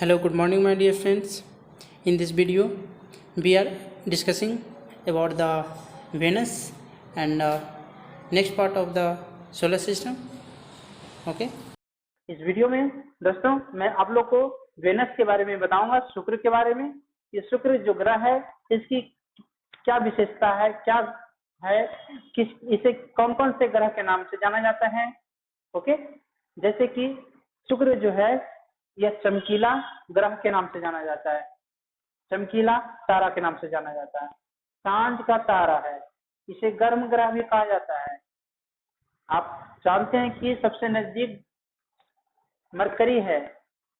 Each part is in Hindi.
Hello, good morning, my dear friends. In this video, we are discussing about the Venus and next part of the solar system. Okay. इस वीडियो में दोस्तों मैं आप लोग को वेनस के बारे में बताऊंगा, शुक्र के बारे में। ये शुक्र जो ग्रह है इसकी क्या विशेषता है, क्या है, इसे कौन कौन से ग्रह के नाम से जाना जाता है। ओके, जैसे कि शुक्र जो है यह चमकीला ग्रह के नाम से जाना जाता है, चमकीला तारा के नाम से जाना जाता है, सांझ का तारा है, इसे गर्म ग्रह भी कहा जाता है। आप जानते हैं कि सबसे नजदीक मरकरी है,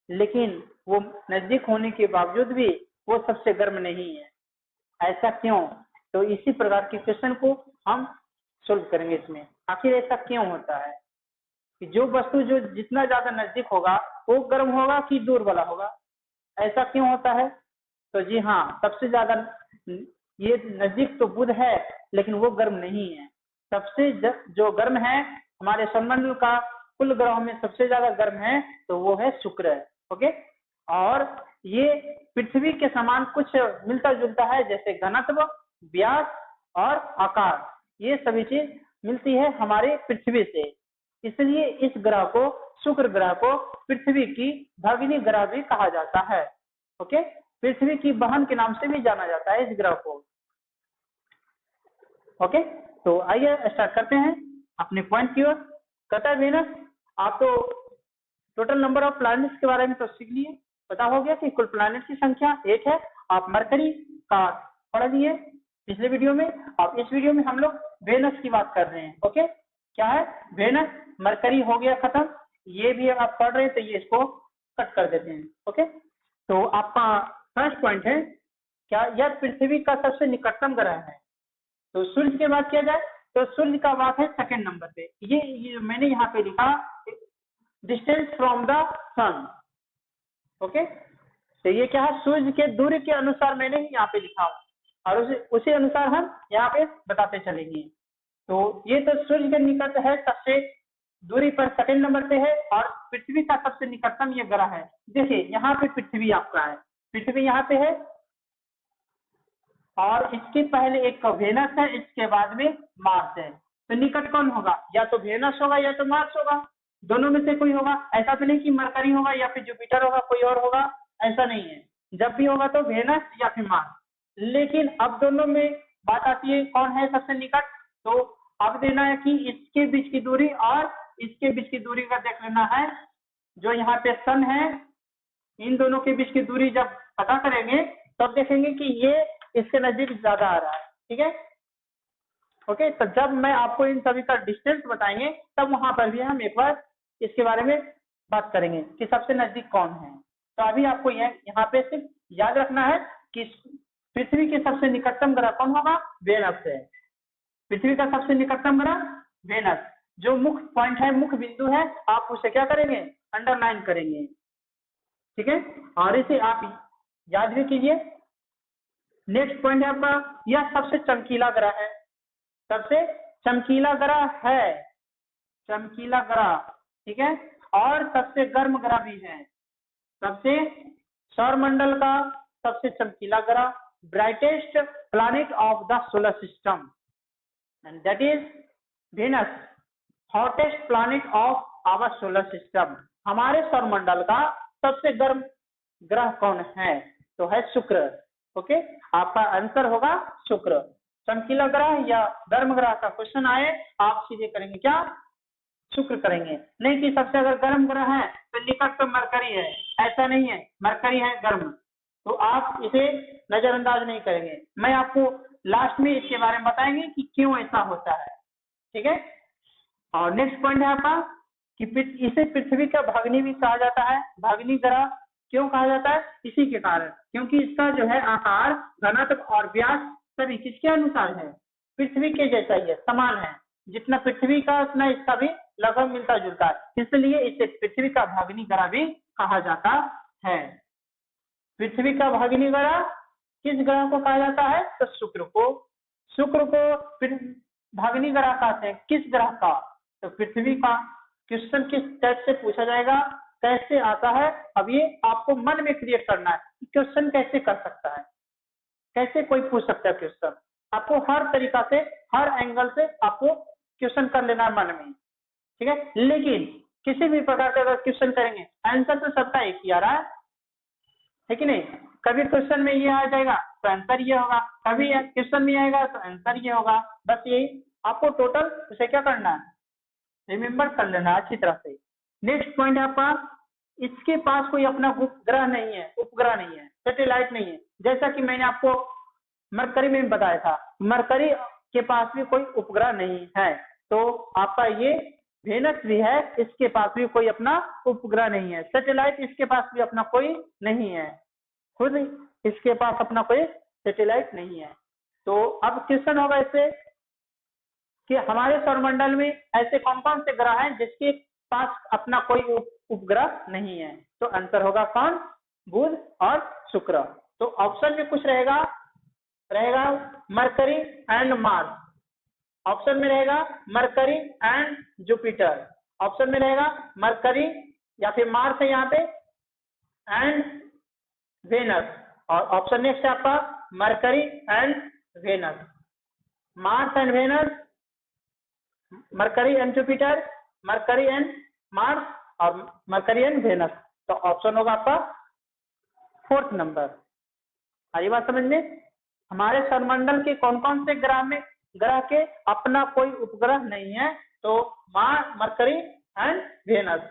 लेकिन वो नजदीक होने के बावजूद भी वो सबसे गर्म नहीं है। ऐसा क्यों? तो इसी प्रकार के क्वेश्चन को हम सोल्व करेंगे इसमें। आखिर ऐसा क्यों होता है कि जो वस्तु जो जितना ज्यादा नजदीक होगा वो गर्म होगा कि दूर वाला होगा? ऐसा क्यों होता है? तो जी हाँ, सबसे ज्यादा ये नजदीक तो बुध है, लेकिन वो गर्म नहीं है। सबसे जो गर्म है हमारे सौरमंडल का कुल ग्रहों में सबसे ज्यादा गर्म है तो वो है शुक्र। ओके, और ये पृथ्वी के समान कुछ मिलता जुलता है, जैसे घनत्व, व्यास और आकार, ये सभी चीज मिलती है हमारे पृथ्वी से। इसलिए इस ग्रह को, शुक्र ग्रह को, पृथ्वी की भगिनी ग्रह भी कहा जाता है। ओके, पृथ्वी की बहन के नाम से भी जाना जाता है इस ग्रह को। ओके, तो आइए स्टार्ट करते हैं अपने पॉइंट की ओर। कहता है वेनस, आप तो टोटल नंबर ऑफ प्लैनेट्स के बारे में तो सीख लिए, पता हो गया कि कुल प्लैनेट की संख्या 8 है। आप मरकरी का पढ़ लिए पिछले वीडियो में। अब इस वीडियो में हम लोग वेनस की बात कर रहे हैं। ओके, क्या है वेनस? मरकरी हो गया खत्म, ये भी आप पढ़ रहे हैं तो ये इसको कट कर देते हैं। ओके, तो आपका फर्स्ट पॉइंट है क्या, यह पृथ्वी का सबसे निकटतम ग्रह है। तो सूर्य की बात किया जाए तो सूर्य का बात है सेकंड नंबर पे। ये मैंने यहाँ पे लिखा distance from the sun. Okay, तो ये क्या है, सूर्य के दूरी के अनुसार मैंने यहाँ पे लिखा हूँ, और उसी अनुसार हम यहाँ पे बताते चलेंगे। तो ये तो सूर्य के निकट है, सबसे दूरी पर सेकंड नंबर पे है, और पृथ्वी का सबसे निकटतम ये ग्रह है। देखिए यहाँ पे पृथ्वी आपका है, पृथ्वी यहाँ पे है, और इसके पहले एक वेनस है, इसके बाद में मार्स है। तो निकट कौन होगा? या तो वेनस होगा या तो मार्स होगा, दोनों में से कोई होगा। ऐसा तो नहीं कि मरकरी होगा या फिर जुपिटर होगा, कोई और होगा, ऐसा नहीं है। जब भी होगा तो वेनस या फिर मार्स। लेकिन अब दोनों में बात आती है कौन है सबसे निकट। तो अब देना है कि इसके बीच की दूरी और इसके बीच की दूरी का देख लेना है। जो यहाँ पे सन है, इन दोनों के बीच की दूरी जब पता करेंगे तब देखेंगे कि ये इसके नजदीक ज्यादा आ रहा है। ठीक है, ओके, तो जब मैं आपको इन सभी का डिस्टेंस बताएंगे तब वहां पर भी हम एक बार इसके बारे में बात करेंगे कि सबसे नजदीक कौन है। तो अभी आपको यहाँ पे सिर्फ याद रखना है कि पृथ्वी के सबसे निकटतम ग्रह कौन होगा? वेनस है। पृथ्वी का सबसे निकटतम ग्रह वेनस। जो मुख्य पॉइंट है, मुख्य बिंदु है, आप उसे क्या करेंगे? अंडरलाइन करेंगे। ठीक है, और इसे आप याद भी कीजिए। नेक्स्ट पॉइंट है आपका, यह सबसे चमकीला ग्रह है, सबसे चमकीला ग्रह है, चमकीला ग्रह। ठीक है, और सबसे गर्म ग्रह भी है, सबसे सौरमंडल का सबसे चमकीला ग्रह, brightest planet of the solar system, and that is Venus, hottest planet of our solar system. हमारे सौरमंडल का सबसे गर्म ग्रह कौन है? तो है शुक्र। ओके, आपका आंसर होगा शुक्र। चमकीला ग्रह या गर्म ग्रह का क्वेश्चन आए, आप सीधे करेंगे क्या? शुक्र करेंगे। नहीं कि सबसे अगर गर्म ग्रह है तो निकट तो मरकरी है, ऐसा नहीं है, मरकरी है गर्म, तो आप इसे नजरअंदाज नहीं करेंगे। मैं आपको लास्ट में इसके बारे में बताएंगे कि क्यों ऐसा होता है। ठीक है, और नेक्स्ट पॉइंट है आपका कि इसे पृथ्वी का भगिनी भी कहा जाता है। भगिनी ग्रह क्यों कहा जाता है? इसी के कारण, क्योंकि इसका जो है आकार, घनत्व और व्यास सभी किसके अनुसार है? पृथ्वी के जैसा ही है, समान है। जितना पृथ्वी का उतना इसका भी लगभग मिलता जुलता है, इसलिए इसे पृथ्वी का भगिनी ग्रह भी कहा जाता है। पृथ्वी का भगिनी ग्रह किस ग्रह को कहा जाता है? तो शुक्र को। शुक्र को भगिनी ग्रह कहते हैं, किस ग्रह का? तो पृथ्वी का। क्वेश्चन किस टाइप से पूछा जाएगा? कैसे आता है, अब ये आपको मन में क्रिएट करना है कि क्वेश्चन कैसे कर सकता है, कैसे कोई पूछ सकता है क्वेश्चन। आपको हर तरीका से, हर एंगल से आपको क्वेश्चन कर लेना है मन में, ठीक है। लेकिन किसी भी प्रकार का अगर क्वेश्चन करेंगे, आंसर तो सबका एक ही आ रहा है कि नहीं। कभी क्वेश्चन में ये आ जाएगा तो आंसर ये होगा, कभी क्वेश्चन में आएगा तो आंसर ये होगा। बस यही आपको टोटल उसे क्या करना है, रिमेम्बर कर लेना है अच्छी तरह से। नेक्स्ट पॉइंट है आपका, इसके पास कोई अपना उपग्रह नहीं है, उपग्रह नहीं है, सैटेलाइट नहीं है। जैसा कि मैंने आपको मरकरी में बताया था, मरकरी के पास भी कोई उपग्रह नहीं है। तो आपका ये वेनस भी है, इसके पास भी कोई अपना उपग्रह नहीं है। सैटेलाइट इसके पास भी अपना कोई नहीं है, खुद इसके पास अपना कोई सैटेलाइट नहीं है। तो अब क्वेश्चन होगा इससे कि हमारे सौरमंडल में ऐसे कौन कौन से ग्रह हैं जिसके पास अपना कोई उपग्रह नहीं है। तो आंसर होगा कौन, बुध और शुक्र। तो ऑप्शन में कुछ रहेगा मरकरी एंड मार्स, ऑप्शन में रहेगा मरकरी एंड जुपिटर, ऑप्शन में रहेगा मरकरी या फिर मार्स है यहाँ पे एंड वेनस, और ऑप्शन नेक्स्ट है आपका Mercury and Venus, Mars and Venus, Mercury and Jupiter, Mercury and Mars और मरकरी एंड वेनस। तो ऑप्शन होगा आपका 4th नंबर। आई बात समझ में। हमारे सौरमंडल के कौन कौन से ग्रह के अपना कोई उपग्रह नहीं है, तो Mars, Mercury and Venus.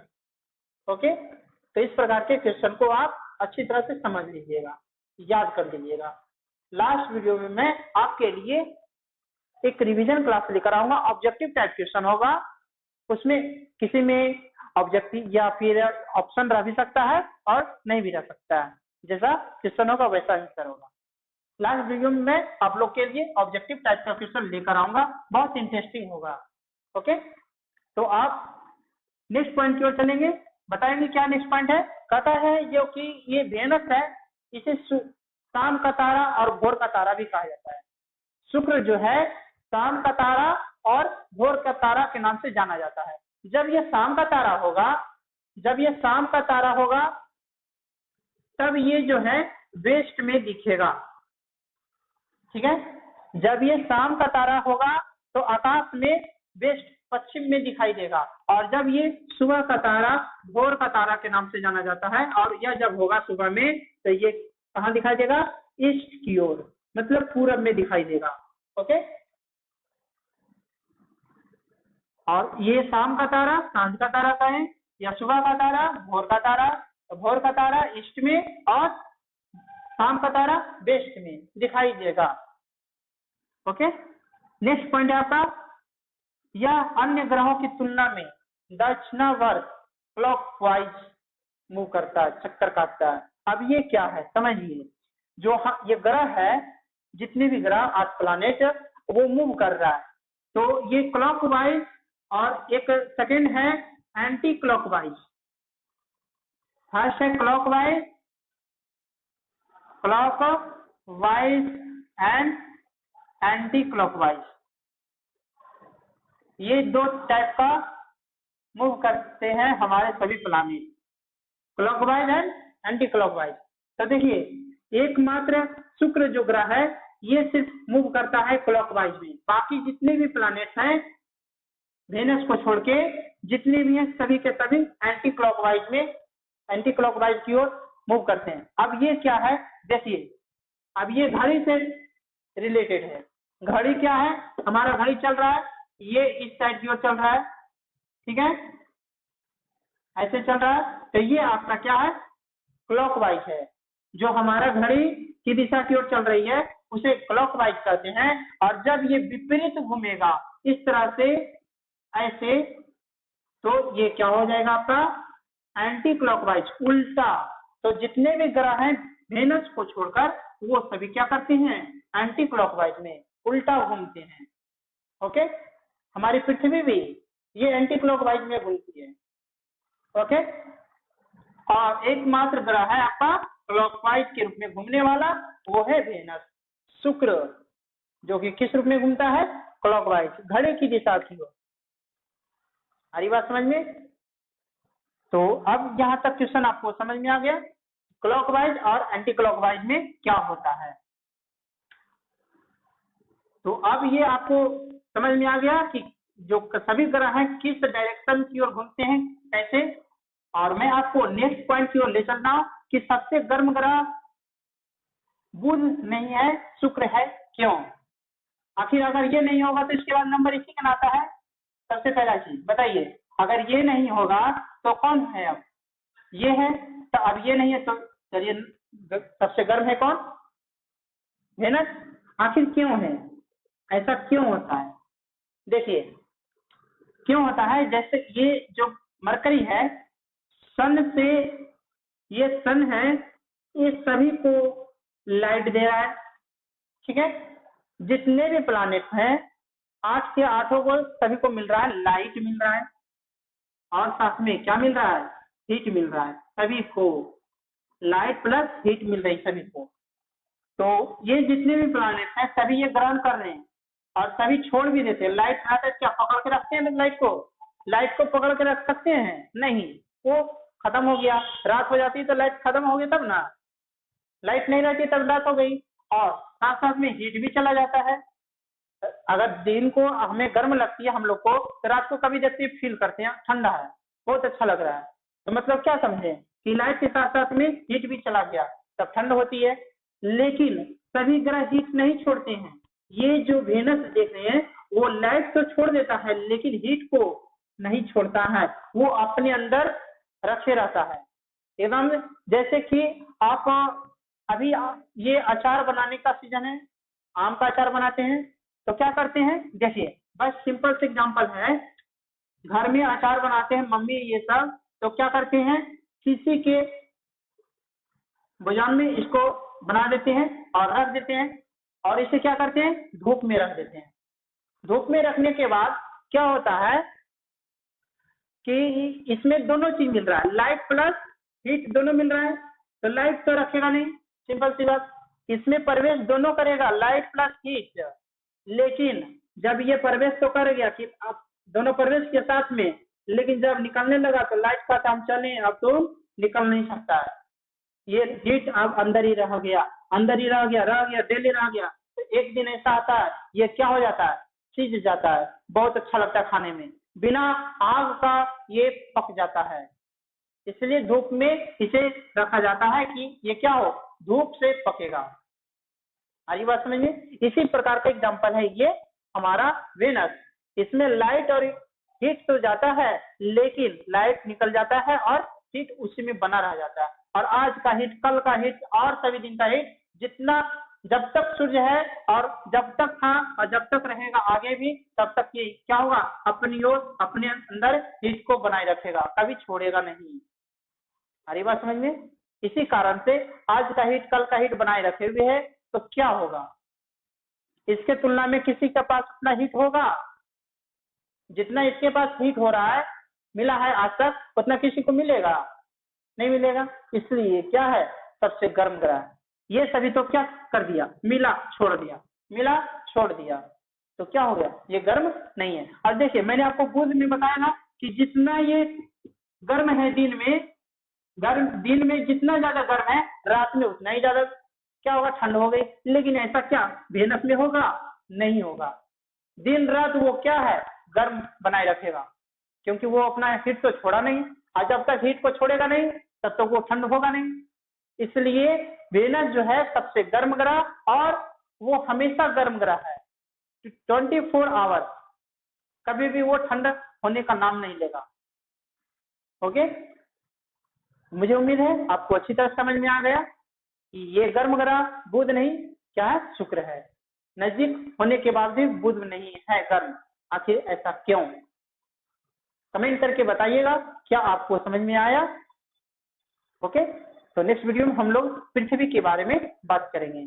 Okay, तो इस प्रकार के क्वेश्चन को आप अच्छी तरह से समझ लीजिएगा, याद कर लीजिएगा। लास्ट वीडियो में मैं आपके लिए एक रिवीजन क्लास लेकर आऊंगा, ऑब्जेक्टिव टाइप क्वेश्चन होगा, उसमें किसी में ऑब्जेक्टिव या फिर ऑप्शन रह भी सकता है और नहीं भी रह सकता है, जैसा क्वेश्चन होगा वैसा आंसर होगा। लास्ट वीडियो में मैं आप लोग के लिए ऑब्जेक्टिव टाइप का क्वेश्चन लेकर आऊंगा, बहुत इंटरेस्टिंग होगा। ओके, तो आप नेक्स्ट पॉइंट की ओर चलेंगे, बताएंगे क्या नेक्स्ट पॉइंट है। कहता है जो कि ये वेनस है, इसे शाम का तारा और भोर का तारा भी कहा जाता है। शुक्र जो है शाम का तारा और भोर का तारा के नाम से जाना जाता है। जब ये शाम का तारा होगा, जब ये शाम का तारा होगा तब ये जो है वेस्ट में दिखेगा, ठीक है। जब ये शाम का तारा होगा तो आकाश में वेस्ट, पश्चिम में दिखाई देगा, और जब ये सुबह का तारा भोर का तारा के नाम से जाना जाता है, और यह जब होगा सुबह में तो ये कहाँ दिखाई देगा, ईस्ट की ओर, मतलब पूरब में दिखाई देगा। ओके, और ये शाम का तारा सांझ का तारा का है, या सुबह का तारा भोर का तारा, तो भोर का तारा ईस्ट में और शाम का तारा वेस्ट में दिखाई देगा। ओके, नेक्स्ट पॉइंट है आपका, यह अन्य ग्रहों की तुलना में दक्षिणावर्त क्लॉकवाइज मूव करता है, चक्कर काटता है। अब ये क्या है समझिए, जो ये ग्रह है, जितने भी ग्रह आज प्लैनेट वो मूव कर रहा है, तो ये क्लॉकवाइज, और एक सेकंड है एंटी क्लॉकवाइज। फर्स्ट है clockwise, clockwise and anti clockwise, ये दो टाइप का मूव करते हैं हमारे सभी planet, clockwise and anti clockwise. तो देखिए एकमात्र शुक्र जो ग्रह है ये सिर्फ मूव करता है क्लॉकवाइज में, बाकी जितने भी प्लैनेट्स हैं वेनस को छोड़ के जितने भी हैं सभी के सभी एंटी क्लॉकवाइज में, एंटी क्लॉकवाइज की ओर मूव करते हैं। अब ये क्या है देखिए, अब ये घड़ी से रिलेटेड है। घड़ी क्या है, हमारा घड़ी चल रहा है, ये इस साइड की ओर चल रहा है, ठीक है, ऐसे चल रहा है, तो ये आपका क्या है, क्लॉकवाइज है। जो हमारा घड़ी की दिशा की ओर चल रही है उसे क्लॉकवाइज कहते हैं, और जब ये विपरीत घूमेगा इस तरह से ऐसे, तो ये क्या हो जाएगा आपका एंटी क्लॉकवाइज, उल्टा। तो जितने भी ग्रह हैं वेनस को छोड़कर वो सभी क्या करते हैं, एंटी क्लॉकवाइज में उल्टा घूमते हैं। ओके, हमारी पृथ्वी भी ये एंटी क्लॉकवाइज में घूमती है। ओके, और एकमात्र ग्रह है आपका क्लॉकवाइज के रूप में घूमने वाला, वो है वेनस। शुक्र जो कि किस रूप में घूमता है, क्लॉकवाइज, घड़ी की दिशा की ओर। हमारी बात समझ में। तो अब यहाँ तक क्वेश्चन आपको समझ में आ गया क्लॉकवाइज और एंटी क्लॉकवाइज में क्या होता है। तो अब ये आपको समझ में आ गया कि जो सभी ग्रह हैं किस डायरेक्शन की ओर घूमते हैं कैसे। और मैं आपको नेक्स्ट पॉइंट की ओर ले चलता हूँ कि सबसे गर्म ग्रह बुध नहीं है शुक्र है, क्यों? आखिर अगर ये नहीं होगा तो इसके बाद नंबर इसी का आता है। सबसे पहला चीज बताइए, अगर ये नहीं होगा तो कौन है? अब ये है, तो अब ये नहीं है तो चलिए सबसे गर्म है कौन? वेनस। आखिर क्यों है ऐसा, क्यों होता है? देखिए क्यों होता है, जैसे ये जो मरकरी है सन से, ये सन है, ये सभी को लाइट दे रहा है, ठीक है। जितने भी प्लानेट हैं 8 के 8 को सभी को मिल रहा है, लाइट मिल रहा है और साथ में क्या मिल रहा है? हीट मिल रहा है। सभी को लाइट प्लस हीट मिल रही सभी को। तो ये जितने भी प्लानेट हैं सभी ये ग्रहण कर रहे हैं और सभी छोड़ भी देते हैं। लाइट आता है क्या पकड़ के रखते हैं? लाइट को पकड़ के रख सकते हैं? नहीं, वो खत्म हो गया। रात हो जाती तो लाइट खत्म हो गई तब ना, लाइट नहीं रहती तब रात हो गई। और साथ साथ में हीट भी चला जाता है। अगर दिन को हमें गर्म लगती है हम लोग को, तो रात को कभी देखते फील करते हैं ठंडा है, बहुत अच्छा लग रहा है। तो मतलब क्या समझे कि लाइट के साथ साथ में हीट भी चला गया तब ठंड होती है। लेकिन सभी ग्रह हीट नहीं छोड़ते हैं। ये जो वेनस देख रहे हैं वो लाइट तो छोड़ देता है लेकिन हीट को नहीं छोड़ता है, वो अपने अंदर रखे रहता है एकदम। जैसे कि आप अभी ये अचार बनाने का सीजन है, आम का अचार बनाते हैं तो क्या करते हैं? देखिए बस सिंपल से एग्जांपल है, घर में अचार बनाते हैं मम्मी ये सब, तो क्या करते हैं किसी के बुझान में इसको बना देते हैं और रख देते हैं और इसे क्या करते हैं? धूप में रख देते हैं। धूप में रखने के बाद क्या होता है कि इसमें दोनों चीज मिल रहा है, लाइट प्लस हीट दोनों मिल रहा है। तो लाइट तो रखेगा नहीं, सिंपल सी बात, इसमें प्रवेश दोनों करेगा, लाइट प्लस हीट। लेकिन जब ये प्रवेश तो कर गया कि आप दोनों प्रवेश के साथ में, लेकिन जब निकलने लगा तो लाइट का काम चले, अब तो निकल नहीं सकता है। ये हीट अब अंदर ही रह गया, अंदर ही रह गया डेली रह गया। तो एक दिन ऐसा आता है ये क्या हो जाता है? सीज जाता है। बहुत अच्छा लगता है खाने में, बिना आग का ये पक जाता है। इसलिए धूप में इसे रखा जाता है कि ये क्या हो, धूप से पकेगा। आगे बात समझ में? इसी प्रकार का एग्जांपल है ये हमारा वेनस। इसमें लाइट और हीट तो जाता है लेकिन लाइट निकल जाता है और हीट उसी में बना रह जाता है। और आज का हीट, कल का हीट और सभी दिन का हीट, जितना जब तक सूर्य है और जब तक था और जब तक रहेगा आगे भी, तब तक ये क्या होगा? अपनी ओर अपने अंदर हीट को बनाए रखेगा, कभी छोड़ेगा नहीं। हरी बात समझ में? इसी कारण से आज का हीट कल का हीट बनाए रखे हुए है। तो क्या होगा? इसके तुलना में किसी के पास उतना हीट होगा? जितना इसके पास हीट हो रहा है, मिला है आज तक, उतना किसी को मिलेगा? नहीं मिलेगा। इसलिए क्या है? सबसे गर्म ग्रह। ये सभी तो क्या कर दिया? मिला छोड़ दिया, मिला छोड़ दिया, तो क्या हो गया? ये गर्म नहीं है। और देखिए मैंने आपको बुध में बताया ना कि जितना ये गर्म है दिन में जितना ज्यादा गर्म है, रात में उतना ही ज्यादा क्या होगा? ठंड हो गई। लेकिन ऐसा क्या वेनस में होगा? नहीं होगा। दिन रात वो क्या है? गर्म बनाए रखेगा, क्योंकि वो अपना हीट तो छोड़ा नहीं, और जब तक हीट को छोड़ेगा नहीं तब तक वो ठंड होगा नहीं। इसलिए वेनस जो है सबसे गर्म ग्रह, और वो हमेशा गर्म ग्रह है 24 आवर, कभी भी वो ठंड होने का नाम नहीं लेगा। ओके, मुझे उम्मीद है आपको अच्छी तरह समझ में आ गया कि ये गर्म ग्रह बुध नहीं, क्या है? शुक्र है। नजदीक होने के बाद भी बुध नहीं है गर्म। आखिर ऐसा क्यों? कमेंट करके बताइएगा, क्या आपको समझ में आया? ओके, तो नेक्स्ट वीडियो में हम लोग पृथ्वी के बारे में बात करेंगे।